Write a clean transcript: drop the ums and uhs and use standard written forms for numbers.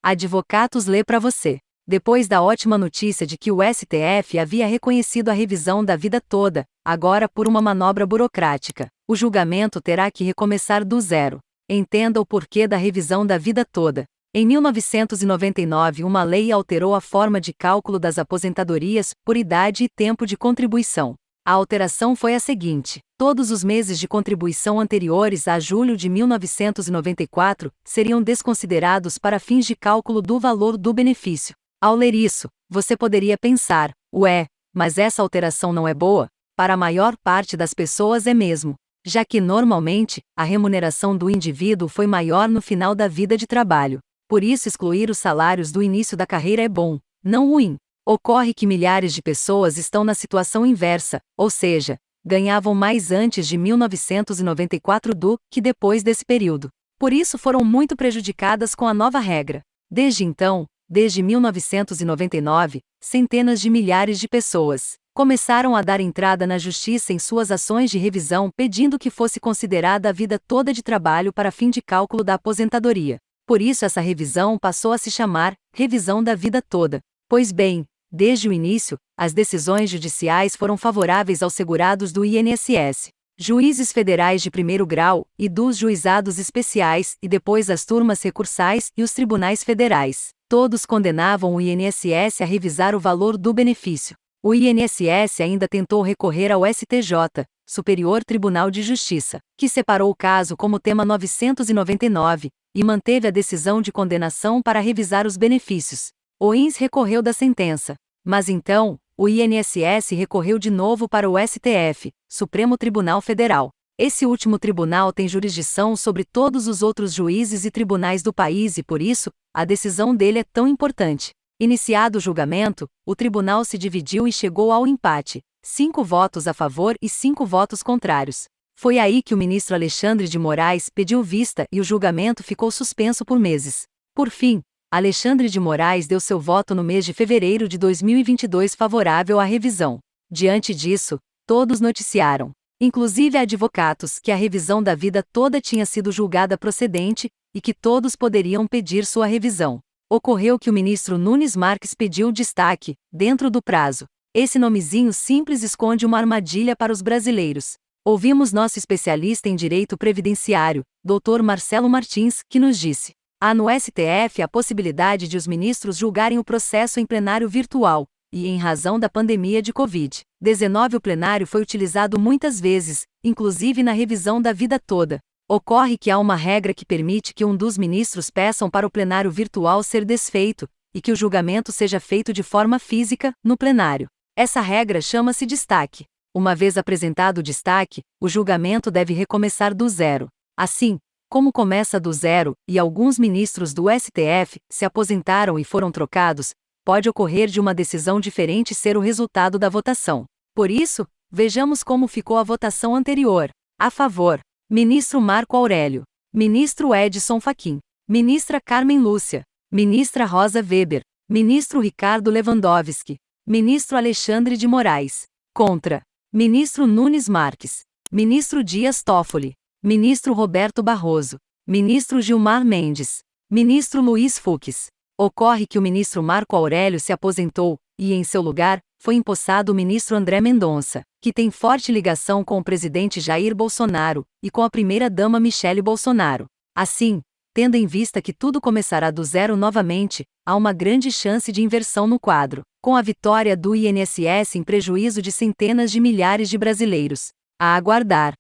Advocatus lê para você. Depois da ótima notícia de que o STF havia reconhecido a revisão da vida toda, agora por uma manobra burocrática, o julgamento terá que recomeçar do zero. Entenda o porquê da revisão da vida toda. Em 1999, uma lei alterou a forma de cálculo das aposentadorias por idade e tempo de contribuição. A alteração foi a seguinte: todos os meses de contribuição anteriores a julho de 1994 seriam desconsiderados para fins de cálculo do valor do benefício. Ao ler isso, você poderia pensar: ué, mas essa alteração não é boa? Para a maior parte das pessoas é mesmo, já que normalmente a remuneração do indivíduo foi maior no final da vida de trabalho. Por isso, excluir os salários do início da carreira é bom, não ruim. Ocorre que milhares de pessoas estão na situação inversa, ou seja, ganhavam mais antes de 1994 do que depois desse período. Por isso foram muito prejudicadas com a nova regra. Desde então, desde 1999, centenas de milhares de pessoas começaram a dar entrada na justiça em suas ações de revisão pedindo que fosse considerada a vida toda de trabalho para fim de cálculo da aposentadoria. Por isso essa revisão passou a se chamar revisão da vida toda. Pois bem, desde o início, as decisões judiciais foram favoráveis aos segurados do INSS, juízes federais de primeiro grau e dos juizados especiais e depois as turmas recursais e os tribunais federais. Todos condenavam o INSS a revisar o valor do benefício. O INSS ainda tentou recorrer ao STJ, Superior Tribunal de Justiça, que separou o caso como tema 999, e manteve a decisão de condenação para revisar os benefícios. O INS recorreu da sentença. Mas então, o INSS recorreu de novo para o STF, Supremo Tribunal Federal. Esse último tribunal tem jurisdição sobre todos os outros juízes e tribunais do país e por isso, a decisão dele é tão importante. Iniciado o julgamento, o tribunal se dividiu e chegou ao empate, 5 votos a favor e 5 votos contrários. Foi aí que o ministro Alexandre de Moraes pediu vista e o julgamento ficou suspenso por meses. Por fim, Alexandre de Moraes deu seu voto no mês de fevereiro de 2022 favorável à revisão. Diante disso, todos noticiaram, inclusive advocatos, que a revisão da vida toda tinha sido julgada procedente e que todos poderiam pedir sua revisão. Ocorreu que o ministro Nunes Marques pediu destaque, dentro do prazo. Esse nomezinho simples esconde uma armadilha para os brasileiros. Ouvimos nosso especialista em direito previdenciário, Dr. Marcelo Martins, que nos disse: há no STF a possibilidade de os ministros julgarem o processo em plenário virtual, e em razão da pandemia de Covid-19 o plenário foi utilizado muitas vezes, inclusive na revisão da vida toda. Ocorre que há uma regra que permite que um dos ministros peçam para o plenário virtual ser desfeito, e que o julgamento seja feito de forma física, no plenário. Essa regra chama-se destaque. Uma vez apresentado o destaque, o julgamento deve recomeçar do zero. Assim, como começa do zero, e alguns ministros do STF se aposentaram e foram trocados, pode ocorrer de uma decisão diferente ser o resultado da votação. Por isso, vejamos como ficou a votação anterior. A favor: ministro Marco Aurélio, ministro Edson Fachin, ministra Carmen Lúcia, ministra Rosa Weber, ministro Ricardo Lewandowski, ministro Alexandre de Moraes. Contra: ministro Nunes Marques, ministro Dias Toffoli, ministro Roberto Barroso, ministro Gilmar Mendes, ministro Luiz Fux. Ocorre que o ministro Marco Aurélio se aposentou, e em seu lugar, foi empossado o ministro André Mendonça, que tem forte ligação com o presidente Jair Bolsonaro, e com a primeira-dama Michele Bolsonaro. Assim, tendo em vista que tudo começará do zero novamente, há uma grande chance de inversão no quadro, com a vitória do INSS em prejuízo de centenas de milhares de brasileiros. A aguardar.